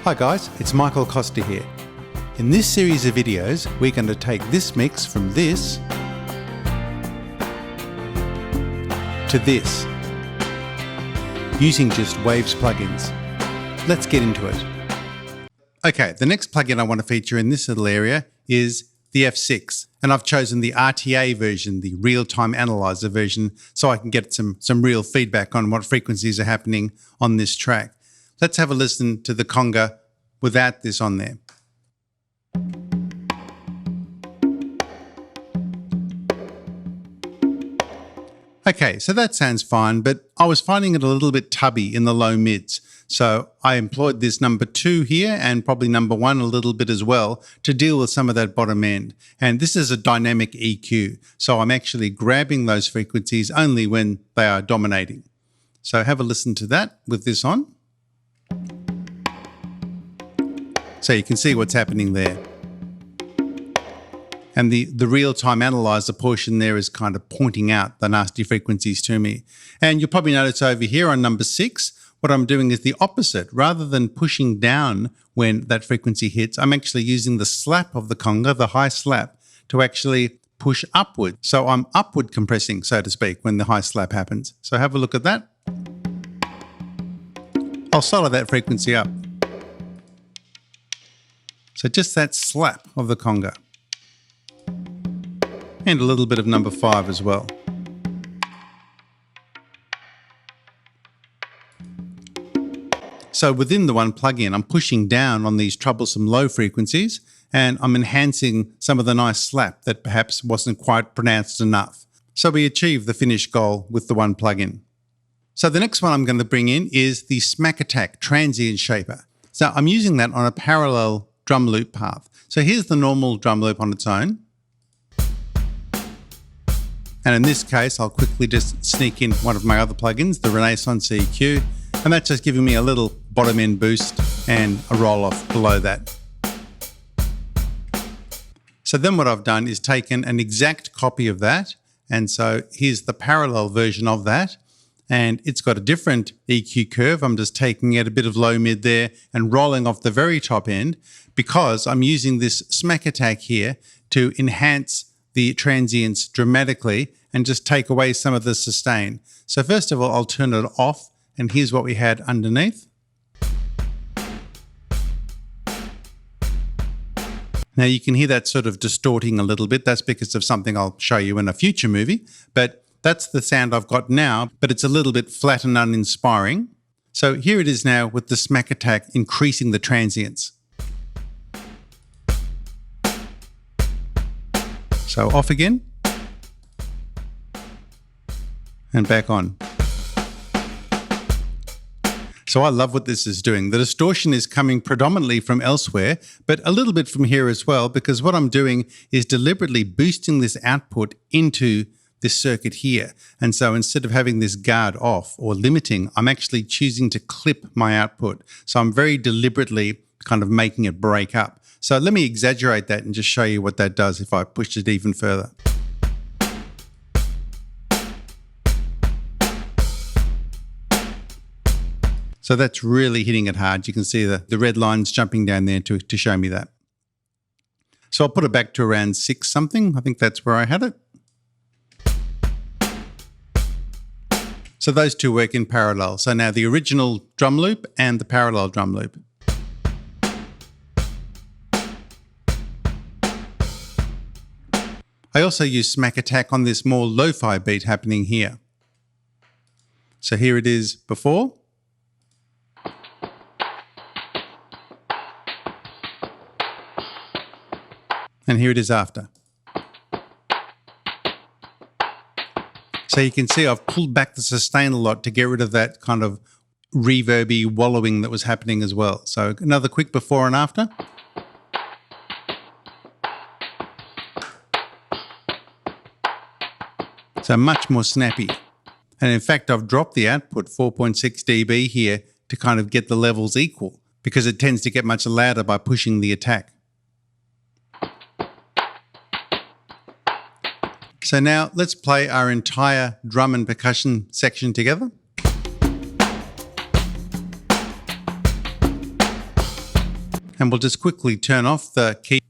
Hi guys, it's Michael Costa here. In this series of videos, we're going to take this mix from this to this, using just Waves plugins. Let's get into it. Okay, the next plugin I want to feature in this little area is the F6, and I've chosen the RTA version, the Real-Time Analyser version, so I can get some real feedback on what frequencies are happening on this track. Let's have a listen to the conga without this on there. Okay, so that sounds fine, but I was finding it a little bit tubby in the low mids. So I employed this number 2 here and probably number 1 a little bit as well to deal with some of that bottom end. And this is a dynamic EQ. So I'm actually grabbing those frequencies only when they are dominating. So have a listen to that with this on. So you can see what's happening there. And the real-time analyzer portion there is kind of pointing out the nasty frequencies to me. And you'll probably notice over here on number 6, what I'm doing is the opposite. Rather than pushing down when that frequency hits, I'm actually using the slap of the conga, the high slap, to actually push upward. So I'm upward compressing, so to speak, when the high slap happens. So have a look at that. I'll solder that frequency up. So just that slap of the conga. And a little bit of number 5 as well. So within the one plugin, I'm pushing down on these troublesome low frequencies and I'm enhancing some of the nice slap that perhaps wasn't quite pronounced enough. So we achieve the finished goal with the one plugin. So the next one I'm going to bring in is the Smack Attack Transient Shaper. So I'm using that on a parallel drum loop path. So here's the normal drum loop on its own. And in this case, I'll quickly just sneak in one of my other plugins, the Renaissance EQ, and that's just giving me a little bottom end boost and a roll off below that. So then what I've done is taken an exact copy of that. And so here's the parallel version of that. And it's got a different EQ curve. I'm just taking out a bit of low mid there and rolling off the very top end because I'm using this Smack Attack here to enhance the transients dramatically and just take away some of the sustain. So first of all, I'll turn it off and here's what we had underneath. Now you can hear that sort of distorting a little bit. That's because of something I'll show you in a future movie, but that's the sound I've got now, but it's a little bit flat and uninspiring. So here it is now with the Smack Attack increasing the transients. So off again and back on. So I love what this is doing. The distortion is coming predominantly from elsewhere, but a little bit from here as well, because what I'm doing is deliberately boosting this output into this circuit here. And so instead of having this guard off or limiting, I'm actually choosing to clip my output. So I'm very deliberately kind of making it break up. So let me exaggerate that and just show you what that does if I push it even further. So that's really hitting it hard. You can see the red lines jumping down there to show me that. So I'll put it back to around 6 something. I think that's where I had it. So those two work in parallel. So now the original drum loop and the parallel drum loop. I also use Smack Attack on this more lo-fi beat happening here. So here it is before. And here it is after. So you can see I've pulled back the sustain a lot to get rid of that kind of reverby wallowing that was happening as well. So another quick before and after. So much more snappy. And in fact, I've dropped the output 4.6 dB here to kind of get the levels equal because it tends to get much louder by pushing the attack. So now let's play our entire drum and percussion section together. And we'll just quickly turn off the key